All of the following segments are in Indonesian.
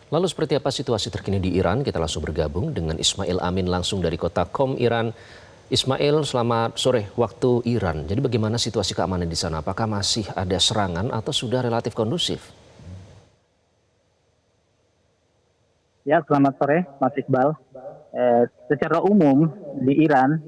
Lalu seperti apa situasi terkini di Iran? Kita langsung bergabung dengan Ismail Amin langsung dari kota Qom, Iran. Ismail, selamat sore waktu Iran. Jadi bagaimana situasi keamanan di sana? Apakah masih ada serangan atau sudah relatif kondusif? Ya, selamat sore, Mas Iqbal. Secara umum di Iran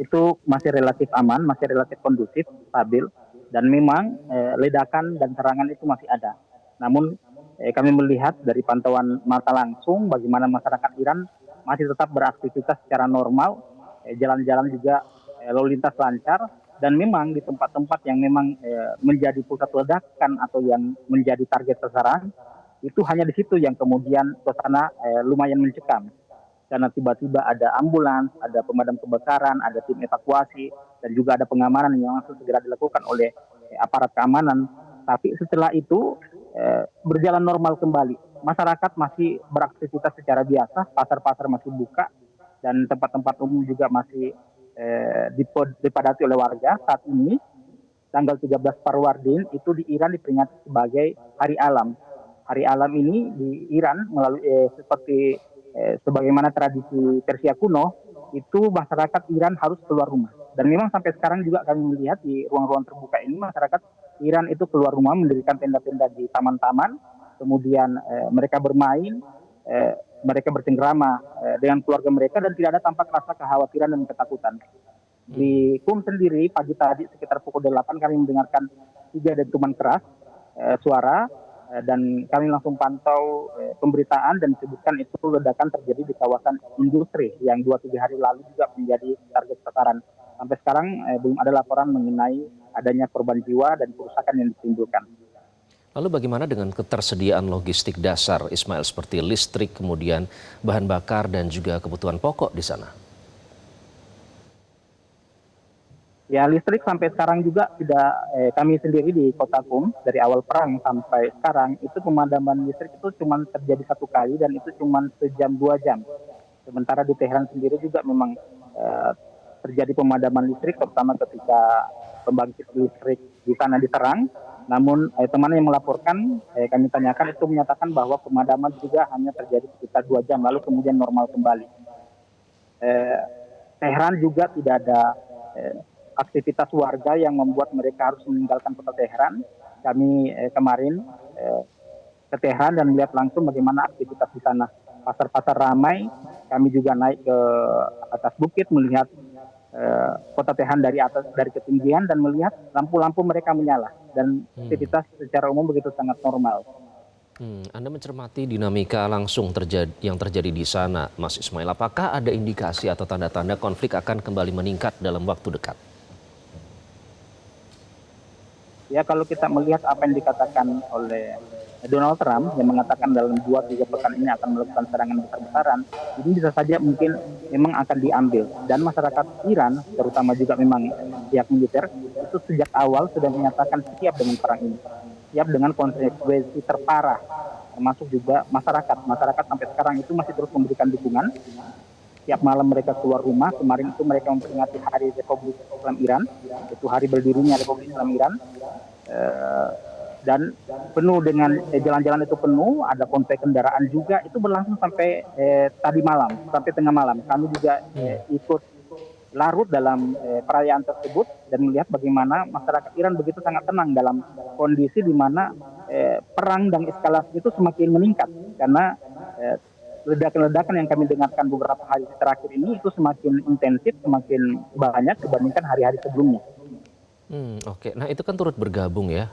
itu masih relatif aman, masih relatif kondusif, stabil, dan memang ledakan dan serangan itu masih ada. Namun kami melihat dari pantauan mata langsung bagaimana masyarakat Iran masih tetap beraktivitas secara normal, jalan-jalan juga lalu lintas lancar, dan memang di tempat-tempat yang memang menjadi pusat ledakan atau yang menjadi target sasaran itu hanya di situ yang kemudian suasana lumayan mencekam karena tiba-tiba ada ambulans, ada pemadam kebakaran, ada tim evakuasi, dan juga ada pengamanan yang langsung segera dilakukan oleh aparat keamanan. Tapi setelah itu berjalan normal kembali. Masyarakat masih beraktivitas secara biasa, pasar-pasar masih buka, dan tempat-tempat umum juga masih dipadati oleh warga. Saat ini, tanggal 13 Farwardin, itu di Iran diperingati sebagai Hari Alam. Hari Alam ini di Iran melalui seperti sebagaimana tradisi Persia kuno, itu masyarakat Iran harus keluar rumah. Dan memang sampai sekarang juga kami melihat di ruang-ruang terbuka ini masyarakat Iran itu keluar rumah mendirikan tenda-tenda di taman-taman, kemudian mereka bermain, mereka bercengkrama dengan keluarga mereka dan tidak ada tampak rasa kekhawatiran dan ketakutan. Di Qom sendiri pagi tadi sekitar pukul 8 kami mendengarkan 3 dentuman keras suara dan kami langsung pantau pemberitaan dan disebutkan itu ledakan terjadi di kawasan industri yang 2-3 hari lalu juga menjadi target sasaran. Sampai sekarang belum ada laporan mengenai adanya korban jiwa dan kerusakan yang ditimbulkan. Lalu bagaimana dengan ketersediaan logistik dasar, Ismail, seperti listrik, kemudian bahan bakar dan juga kebutuhan pokok di sana? Ya, listrik sampai sekarang juga tidak, kami sendiri di Kota Qom dari awal perang sampai sekarang itu pemadaman listrik itu cuma terjadi 1 kali dan itu cuma sejam 2 jam. Sementara di Teheran sendiri juga memang terjadi pemadaman listrik terutama ketika pembangkit listrik di sana diserang. Namun teman yang melaporkan kami tanyakan itu menyatakan bahwa pemadaman juga hanya terjadi sekitar 2 jam lalu kemudian normal kembali. Teheran juga tidak ada aktivitas warga yang membuat mereka harus meninggalkan kota Teheran. Kami kemarin ke Teheran dan melihat langsung bagaimana aktivitas di sana. Pasar-pasar ramai, kami juga naik ke atas bukit melihat kota Teheran dari atas, dari ketinggian, dan melihat lampu-lampu mereka menyala dan aktivitas secara umum begitu sangat normal. Anda mencermati dinamika langsung yang terjadi di sana, Mas Ismail. Apakah ada indikasi atau tanda-tanda konflik akan kembali meningkat dalam waktu dekat? Ya, kalau kita melihat apa yang dikatakan oleh Donald Trump yang mengatakan dalam 2-3 pekan ini akan melakukan serangan besar-besaran, ini bisa saja mungkin memang akan diambil. Dan masyarakat Iran, terutama juga memang pihak militer, itu sejak awal sudah menyatakan siap dengan perang ini. Siap dengan konsekuensi terparah, termasuk juga masyarakat. Masyarakat sampai sekarang itu masih terus memberikan dukungan. Tiap malam mereka keluar rumah. Kemarin itu mereka memperingati Hari Republik Islam Iran, itu hari berdirinya Republik Islam Iran. Dan penuh dengan jalan-jalan itu penuh, ada konvoy kendaraan juga, itu berlangsung sampai tadi malam, sampai tengah malam. Kami juga ikut larut dalam perayaan tersebut dan melihat bagaimana masyarakat Iran begitu sangat tenang dalam kondisi di mana perang dan eskalasi itu semakin meningkat karena ledakan-ledakan yang kami dengarkan beberapa hari terakhir ini itu semakin intensif, semakin banyak dibandingkan hari-hari sebelumnya. Oke. Nah, itu kan turut bergabung ya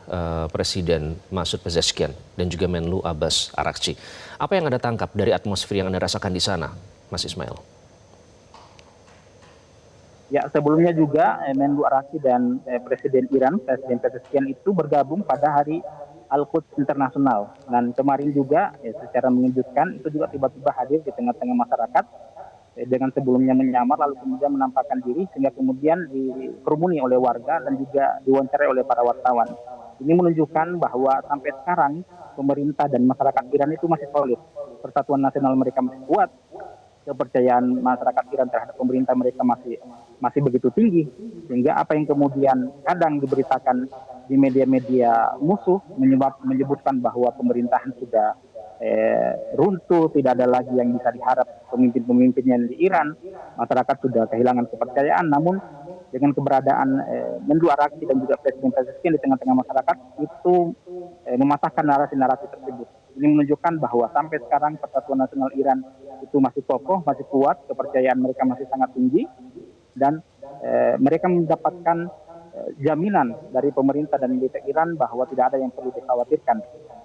Presiden Masoud Pezeshkian dan juga Menlu Abbas Araghchi. Apa yang Anda tangkap dari atmosfer yang Anda rasakan di sana, Mas Ismail? Ya, sebelumnya juga Menlu Araghchi dan Presiden Iran, Presiden Pezeshkian itu bergabung pada Hari Al-Quds Internasional. Dan kemarin juga secara mengejutkan itu juga tiba-tiba hadir di tengah-tengah masyarakat dengan sebelumnya menyamar lalu kemudian menampakkan diri sehingga kemudian dikerumuni oleh warga dan juga diwawancarai oleh para wartawan. Ini menunjukkan bahwa sampai sekarang pemerintah dan masyarakat Iran itu masih solid. Persatuan nasional mereka masih kuat. Kepercayaan masyarakat Iran terhadap pemerintah mereka masih begitu tinggi, sehingga apa yang kemudian kadang diberitakan di media-media musuh menyebutkan bahwa pemerintahan sudah runtuh, tidak ada lagi yang bisa diharap pemimpin-pemimpinnya di Iran, masyarakat sudah kehilangan kepercayaan. Namun dengan keberadaan Menlu Araki dan juga presiden-presiden di tengah-tengah masyarakat itu mematahkan narasi-narasi tersebut. Ini menunjukkan bahwa sampai sekarang Persatuan Nasional Iran itu masih kokoh, masih kuat, kepercayaan mereka masih sangat tinggi, dan mereka mendapatkan jaminan dari pemerintah dan militer Iran bahwa tidak ada yang perlu dikhawatirkan